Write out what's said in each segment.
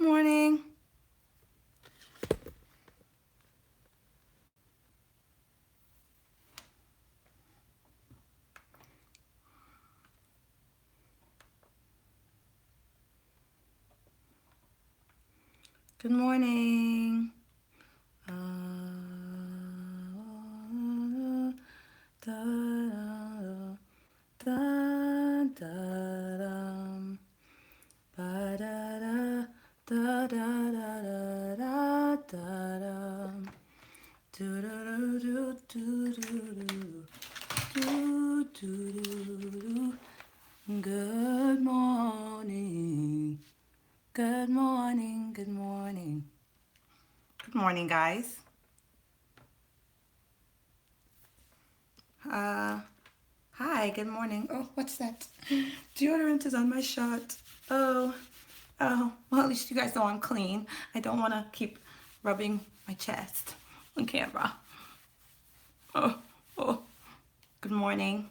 morning. Good morning. Da, da, da, dum. Ba, da, da, da, da, da, da, da, dum. Do, do, do, do, do, do, do, do. Good morning. Good morning. Good morning. Good morning, guys. Uh, Hi, good morning. Oh, what's that? Deodorant is on my shirt. Well, at least you guys know I'm clean. I don't want to keep rubbing my chest on camera. Oh, oh. Good morning.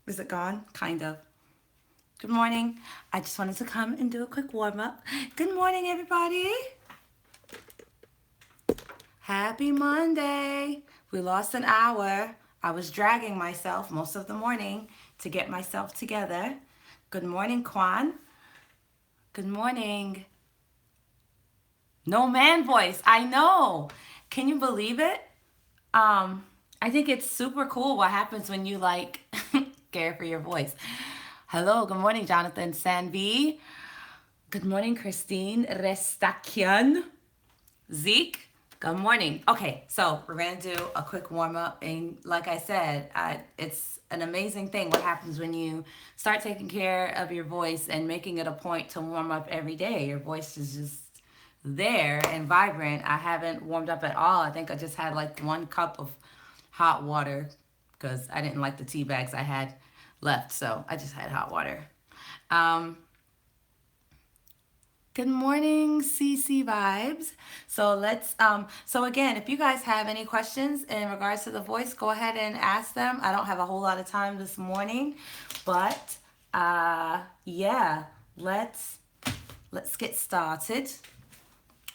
Is it gone? Kind of. Good morning. I just wanted to come and do a quick warm up. Good morning, everybody. Happy Monday. We lost an hour. I was dragging myself most of the morning to get myself together. Good morning, Kwan. Good morning. No man voice. I know. Can you believe it? I think it's super cool what happens when you like care for your voice. Hello, good morning, Jonathan Sanvi. Good morning, Christine Restakian. Zeke, good morning. Okay, so we're gonna do a quick warm up, and like I said, it's an amazing thing what happens when you start taking care of your voice and making it a point to warm up every day. Your voice is just there and vibrant. I haven't warmed up at all. I think I just had like 1 cup of hot water because I didn't like the tea bags I had left, so I just had hot water. Um, Good morning, CC Vibes. So again, if you guys have any questions in regards to the voice, go ahead and ask them. I don't have a whole lot of time this morning, but yeah, let's get started.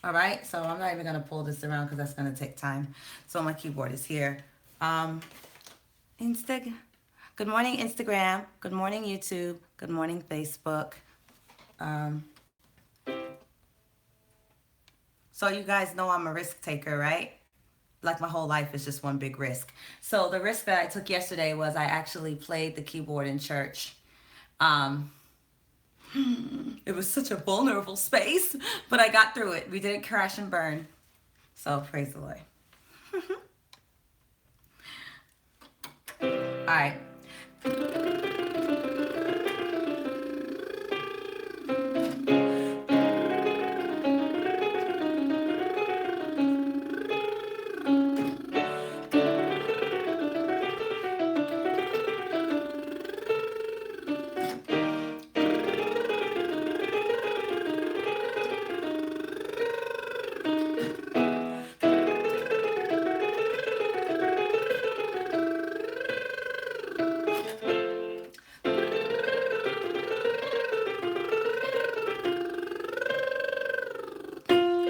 All right, so I'm not even gonna pull this around because that's gonna take time. So my keyboard is here. Insta. Good morning, Instagram. Good morning, YouTube. Good morning, Facebook. Um, So you guys know I'm a risk taker, right? Like my whole life is just one big risk. So the risk that I took yesterday was I actually played the keyboard in church. Um, it was such a vulnerable space, but I got through it. We didn't crash and burn. So praise the Lord. All right.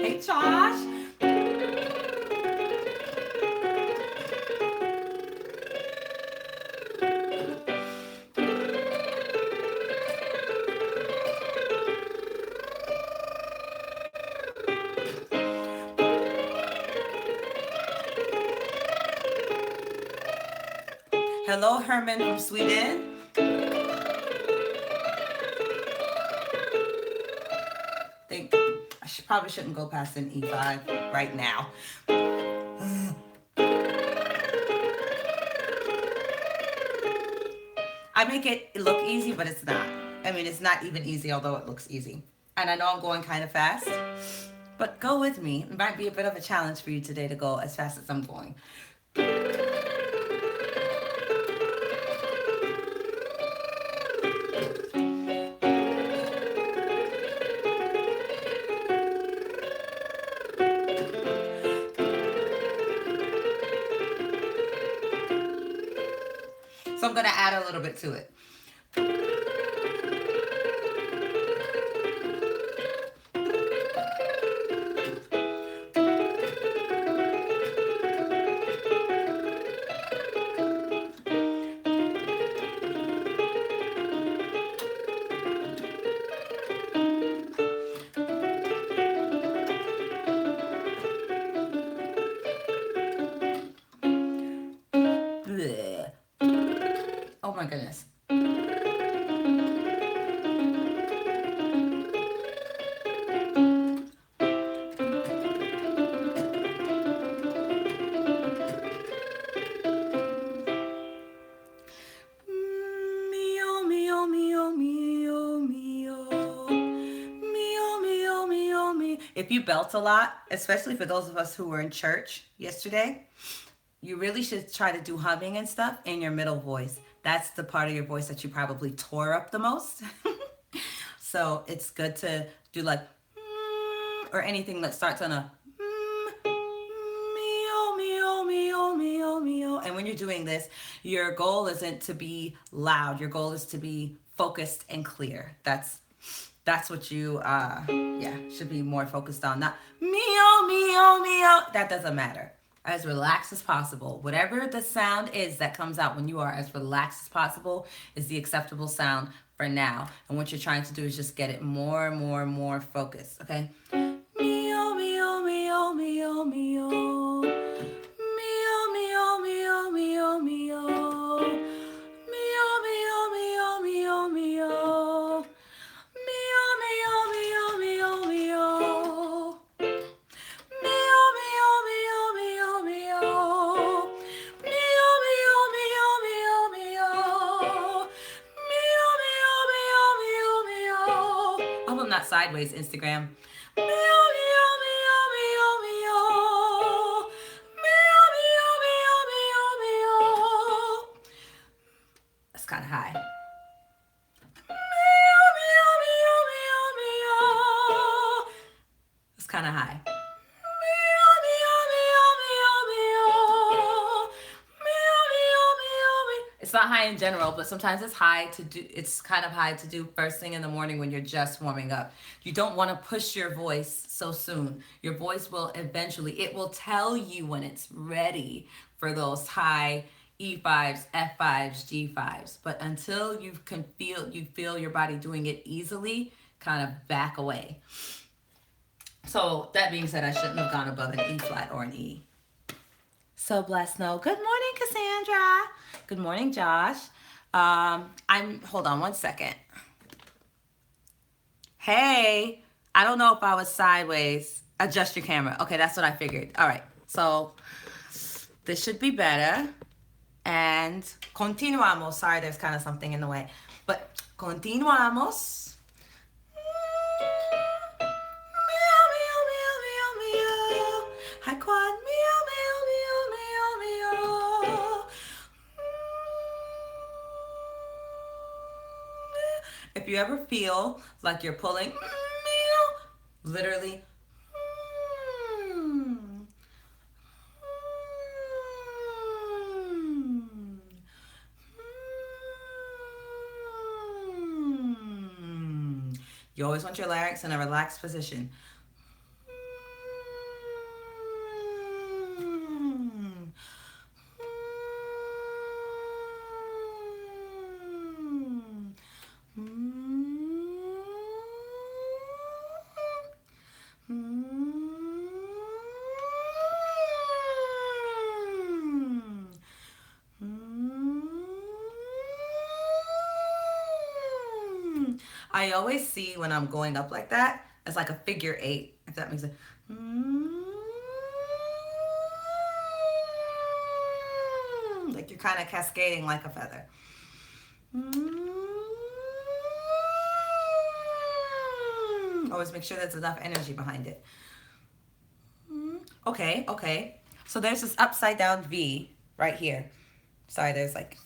Hey, Josh. Hello, Herman from Sweden. Think probably shouldn't go past an E5 right now. I make it look easy, but it's not. I mean, it's not even easy, although it looks easy. And I know I'm going kind of fast, but go with me. It might be a bit of a challenge for you today to go as fast as I'm going. So I'm going to add a little bit to it. goodness. Mio, mio, mio, mio, mio. Mio, mio, mio, mio. If you belt a lot, especially for those of us who were in church yesterday, you really should try to do humming and stuff in your middle voice. That's the part of your voice that you probably tore up the most. So it's good to do like or anything that starts on a meow, meow, meow, meow, meow. And when you're doing this, your goal isn't to be loud. Your goal is to be focused and clear. That's what you should be more focused on. Not meow, meow, meow. That doesn't matter. As relaxed as possible. Whatever the sound is that comes out when you are as relaxed as possible is the acceptable sound for now. And what you're trying to do is just get it more and more and more focused. Okay? Meow, meow, meow, meow, meow. Meow, meow, meow, meow, meow. Meow, meow, meow, meow, meow. Meow, meow, meow, meow, meow. Meow, meow, meow, meow, meow. Meow, meow, meow, meow, meow. Meow, meow, meow, meow, meow. I hope I'm not sideways, Instagram. Meow, meow, meow, meow, meow. Meow, meow, meow, meow, meow. That's kind of high. Meow, meow, meow, meow, meow. That's kind of high. Meow, meow, meow, meow, meow. Meow, meow, meow, meow. It's not high in general, but sometimes it's high to do. It's kind of high to do first thing in the morning when you're just warming up. You don't want to push your voice so soon. Your voice will eventually, it will tell you when it's ready for those high E5s, F5s, G5s. But until you feel your body doing it easily, kind of back away. So that being said, I shouldn't have gone above an E flat or an E. So blessed. No. Good morning, Cassandra. Good morning, Josh. Hold on one second. Hey, I don't know if I was sideways. Adjust your camera. Okay, that's what I figured. All right. So this should be better. And continuamos. Sorry, there's kind of something in the way. But continuamos. Hi, Quan. Meow, meow, meow, meow, meow. If you ever feel like you're pulling, meow, literally, you always want your larynx in a relaxed position. I always see when I'm going up like that as like a figure 8, if that makes sense. Like you're kind of cascading like a feather. Always make sure there's enough energy behind it. Okay. So there's this upside down V right here. Sorry, there's like,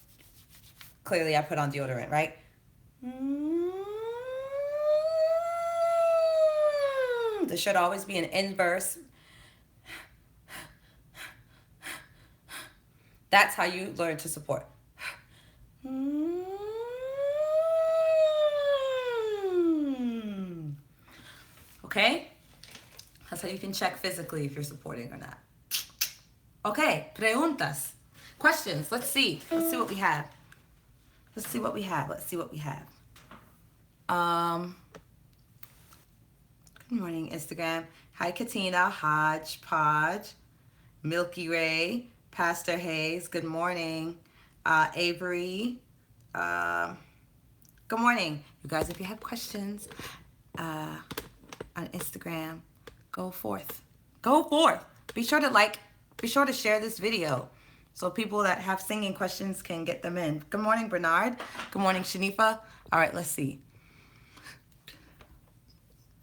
clearly I put on deodorant, right? There should always be an inverse. That's how you learn to support. Okay? That's how you can check physically if you're supporting or not. Okay, preguntas. Questions. Let's see what we have. Good morning, Instagram. Hi, Katina, Hodgepodge, Milky Ray, Pastor Hayes. Good morning. Avery, Good morning. You guys, if you have questions on Instagram, go forth. Go forth. Be sure to share this video so people that have singing questions can get them in. Good morning, Bernard. Good morning, Shanifa. All right, let's see.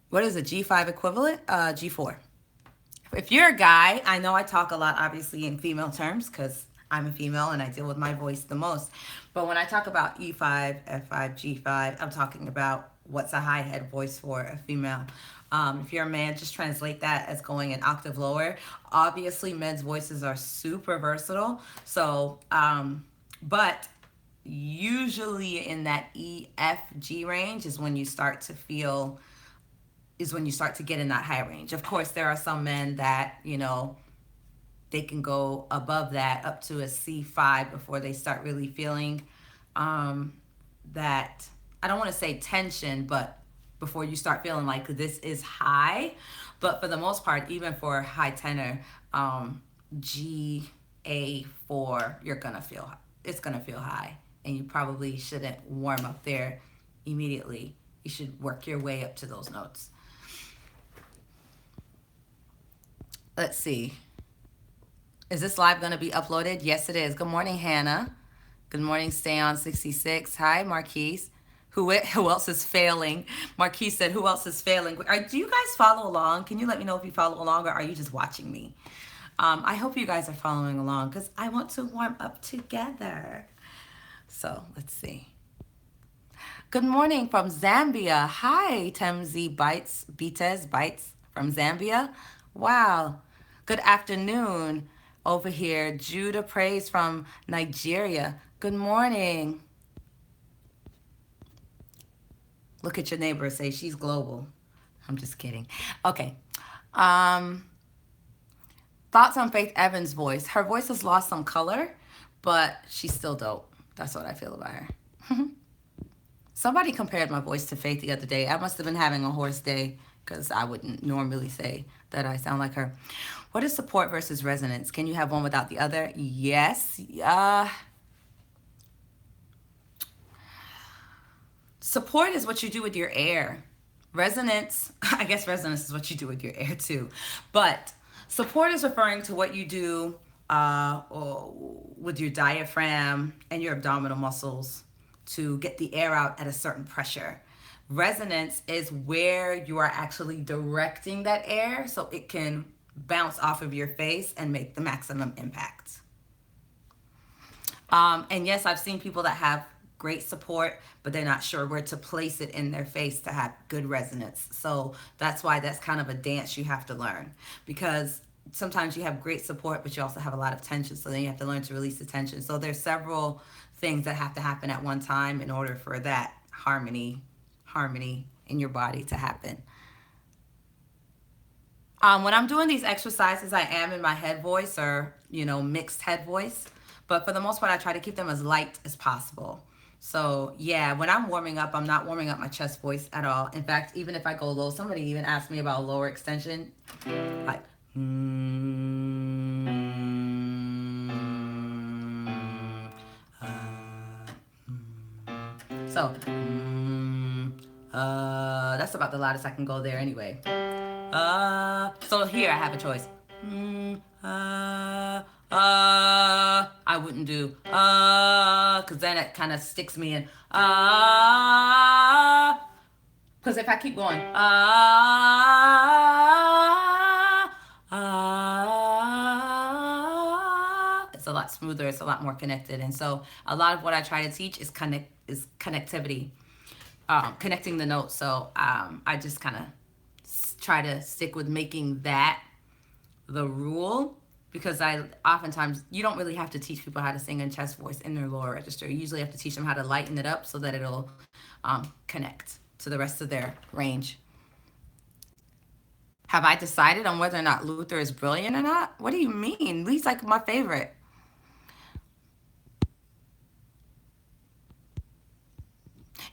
What is a G5 equivalent? G4. If you're a guy, I know I talk a lot, obviously, in female terms because I'm a female and I deal with my voice the most. But when I talk about E5, F5, G5, I'm talking about what's a high head voice for a female. If you're a man, just translate that as going an octave lower. Obviously, men's voices are super versatile. So, but usually in that E, F, G range is when you start to get in that high range. Of course, there are some men that, they can go above that up to a C5 before they start really feeling that, I don't want to say tension, but before you start feeling like this is high. But for the most part, even for high tenor, G, A4, it's going to feel high. And you probably shouldn't warm up there immediately. You should work your way up to those notes. Let's see. Is this live going to be uploaded? Yes, it is. Good morning, Hannah. Good morning, Stay on 66. Hi, Marquise. Who else is failing? Marquise said, who else is failing? Do you guys follow along? Can you let me know if you follow along, or are you just watching me? I hope you guys are following along because I want to warm up together. So let's see. Good morning from Zambia. Hi, Temzi Bites from Zambia. Wow. Good afternoon over here. Judah Praise from Nigeria. Good morning. Look at your neighbor, say she's global. I'm just kidding. Okay. Thoughts on Faith Evans' voice. Her voice has lost some color, but she's still dope. That's what I feel about her. Somebody compared my voice to Faith the other day. I must have been having a hoarse day because I wouldn't normally say that I sound like her. What is support versus resonance? Can you have one without the other? Yes. Support is what you do with your air. Resonance, I guess resonance is what you do with your air too. But support is referring to what you do with your diaphragm and your abdominal muscles to get the air out at a certain pressure. Resonance is where you are actually directing that air so it can bounce off of your face and make the maximum impact. And yes, I've seen people that have great support, but they're not sure where to place it in their face to have good resonance. So that's why that's kind of a dance you have to learn, because sometimes you have great support, but you also have a lot of tension. So then you have to learn to release the tension. So there's several things that have to happen at one time in order for that harmony in your body to happen. When I'm doing these exercises, I am in my head voice or, mixed head voice. But for the most part, I try to keep them as light as possible. So yeah, when I'm warming up, I'm not warming up my chest voice at all. In fact, even if I go low, somebody even asked me about lower extension. Like, so, that's about the loudest I can go there anyway. So here I have a choice. I wouldn't do because then it kind of sticks me in. Because if I keep going, it's a lot smoother. It's a lot more connected. And so a lot of what I try to teach is connectivity, connecting the notes. So I just kind of try to stick with making that the rule, because oftentimes you don't really have to teach people how to sing in chest voice in their lower register. You usually have to teach them how to lighten it up so that it'll connect to the rest of their range. Have I decided on whether or not Luther is brilliant or not? What do you mean? He's like my favorite.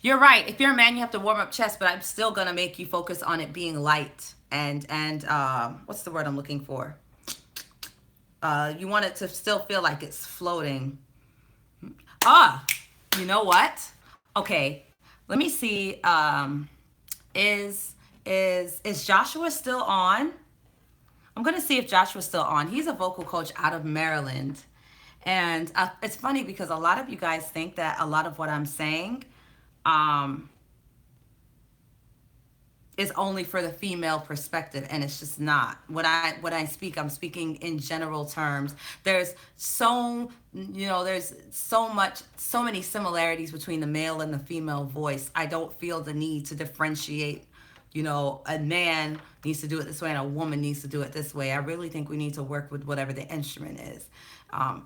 You're right. If you're a man, you have to warm up chest, but I'm still going to make you focus on it being light and what's the word I'm looking for? You want it to still feel like it's floating. You know what? Okay, let me see. Is is Joshua still on? I'm gonna see if Joshua's still on. He's a vocal coach out of Maryland, and it's funny because a lot of you guys think that a lot of what I'm saying, um, is only for the female perspective, and it's just not. When I speak, I'm speaking in general terms. There's so, there's so many similarities between the male and the female voice. I don't feel the need to differentiate. A man needs to do it this way and a woman needs to do it this way. I really think we need to work with whatever the instrument is. Hi,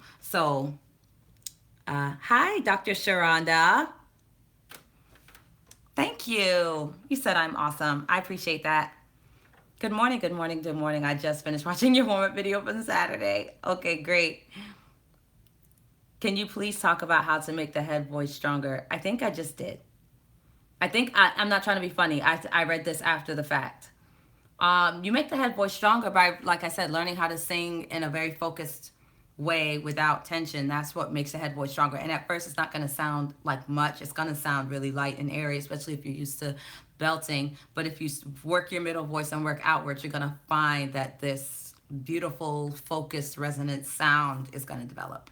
Dr. Sharonda. Thank you. You said I'm awesome. I appreciate that. Good morning, good morning, good morning. I just finished watching your warm up video from Saturday. Okay, great. Can you please talk about how to make the head voice stronger? I think I just did. I'm not trying to be funny. I read this after the fact. You make the head voice stronger by, like I said, learning how to sing in a very focused way without tension. That's what makes the head voice stronger. And at first, it's not going to sound like much. It's going to sound really light and airy, especially if you're used to belting. But if you work your middle voice and work outwards, you're going to find that this beautiful, focused, resonant sound is going to develop.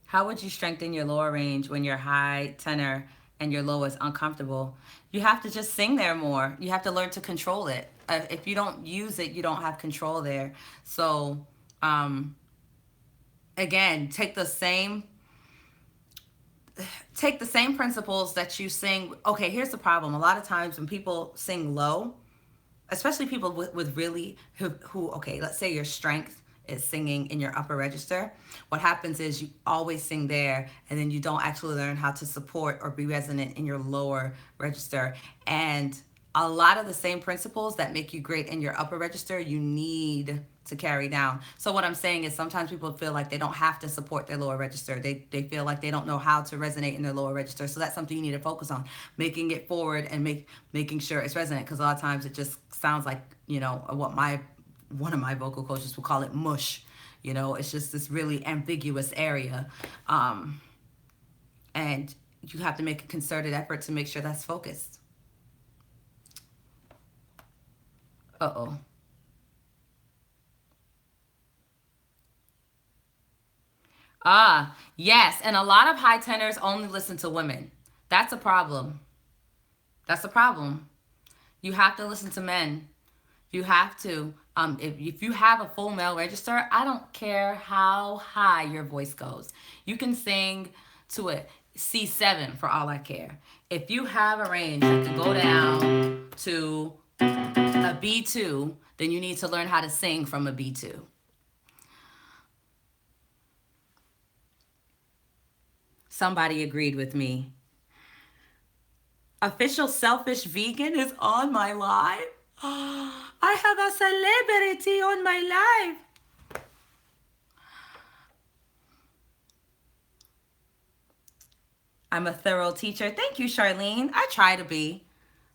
How would you strengthen your lower range when your high tenor and your low is uncomfortable? You have to just sing there more. You have to learn to control it. If you don't use it, you don't have control there. So, again, take the same principles that you sing. Okay, here's the problem. A lot of times when people sing low, especially people with really who okay, let's say your strength is singing in your upper register. What happens is you always sing there and then you don't actually learn how to support or be resonant in your lower register. And a lot of the same principles that make you great in your upper register, you need to carry down. So what I'm saying is sometimes people feel like they don't have to support their lower register. They feel like they don't know how to resonate in their lower register. So that's something you need to focus on, making it forward and making sure it's resonant. Because a lot of times it just sounds like, what one of my vocal coaches will call it mush. It's just this really ambiguous area. And you have to make a concerted effort to make sure that's focused. Uh-oh. Yes. And a lot of high tenors only listen to women. That's a problem. That's a problem. You have to listen to men. You have to. If you have a full male register, I don't care how high your voice goes. You can sing to a C7 for all I care. If you have a range that can go down to a B2, then you need to learn how to sing from a B2. Somebody agreed with me. Official Selfish Vegan is on my live. I have a celebrity on my live. I'm a thorough teacher. Thank you, Charlene. I try to be.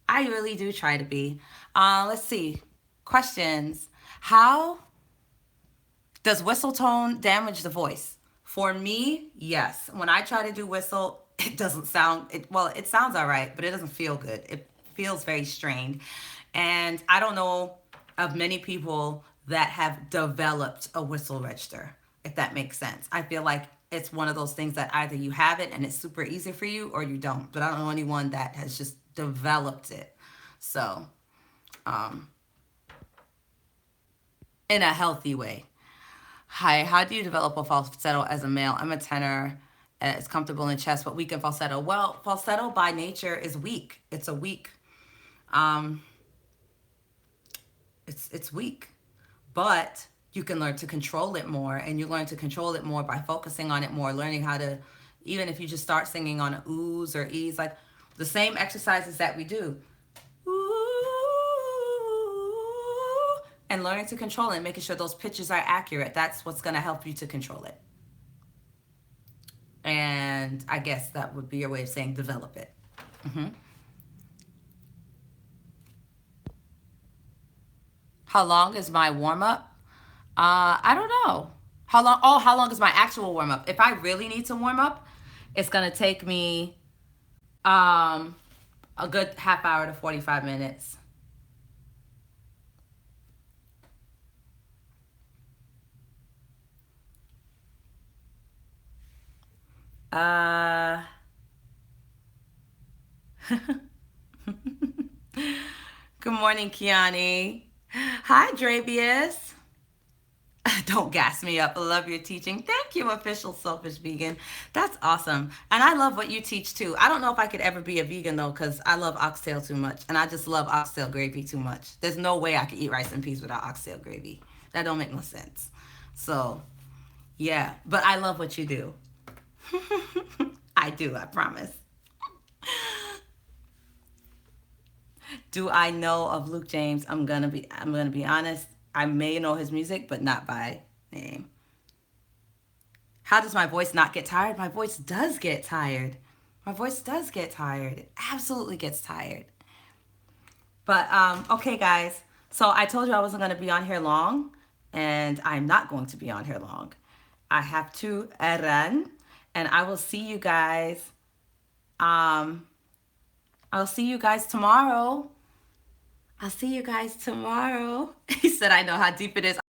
I really do try to be. Let's see. Questions. How does whistle tone damage the voice? For me, yes. When I try to do whistle, it doesn't sound, it sounds all right, but it doesn't feel good. It feels very strained. And I don't know of many people that have developed a whistle register, if that makes sense. I feel like it's one of those things that either you have it and it's super easy for you or you don't. But I don't know anyone that has just developed it. So, in a healthy way. Hi, how do you develop a falsetto as a male? I'm a tenor. It's comfortable in chest, but weak in falsetto. Well, falsetto by nature is weak. It's a weak. Um, it's weak, but you can learn to control it more, and you learn to control it more by focusing on it more, learning how to, even if you just start singing on oohs or e's, like the same exercises that we do. And learning to control it and making sure those pitches are accurate. That's what's going to help you to control it. And I guess that would be your way of saying develop it. Mm-hmm. How long is my warm up? I don't know. How long? Oh, how long is my actual warm up? If I really need to warm up, it's gonna take me um a good half hour to 45 minutes. Uh Good morning, Kiani. Hi, Dravius. Don't gas me up. I love your teaching. Thank you, official selfish vegan. That's awesome. And I love what you teach too. I don't know if I could ever be a vegan though, because I love oxtail too much. And I just love oxtail gravy too much. There's no way I could eat rice and peas without oxtail gravy. That don't make no sense. So yeah. But I love what you do. I do, I promise. Do I know of Luke James? I'm gonna be honest. I may know his music, but not by name. How does my voice not get tired? My voice does get tired. My voice does get tired. It absolutely gets tired. But okay, guys. So I told you I wasn't gonna be on here long, and I'm not going to be on here long. I have to run, and I will see you guys. Um, I'll see you guys tomorrow. I'll see you guys tomorrow. He said, I know how deep it is.